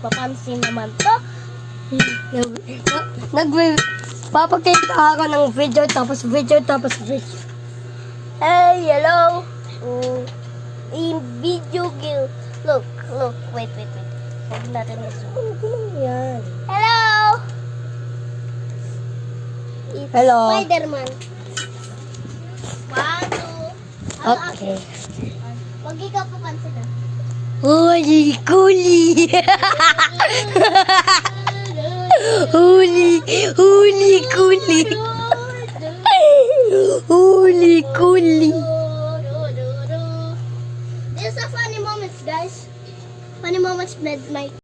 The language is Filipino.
Papansin naman to. Papakita ako ng video tapos video. Hey, hello. In video game. Look. Wait. Huwag natin na-zoom. Yan. Hello. It's Hello. Spider-Man. 1, 2. Okay. Huwag ikaw papansin na. Holy kuli. Holy kuli. Holy kuli. This is a funny moments, guys. Funny moments midnight.